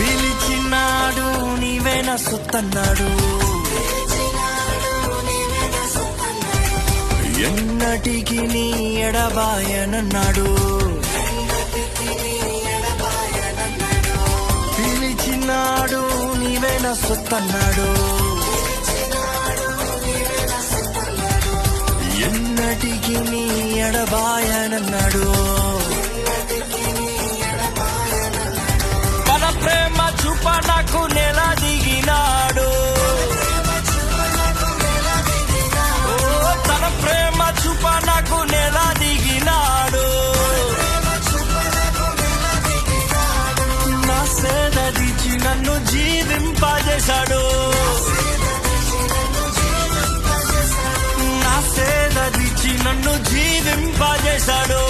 పిలిచినాడు నీవే నా సొత్తన్నాడు, ఎన్నటికి నీ ఎడబాయనన్నాడు. పిలిచినాడు నీవే నా సొత్తన్నాడు, ఎన్నటికి నీ ఎడబాయనన్నాడు. తన ప్రేమ చూప నాకు నెల దిగినాడు, తన ప్రేమ చూప నాకు నెల దిగినాడు. నా సేద దిచి నన్ను జీవింపజేశాడు, నా సేద దిచి నన్ను జీవింపజేశాడు.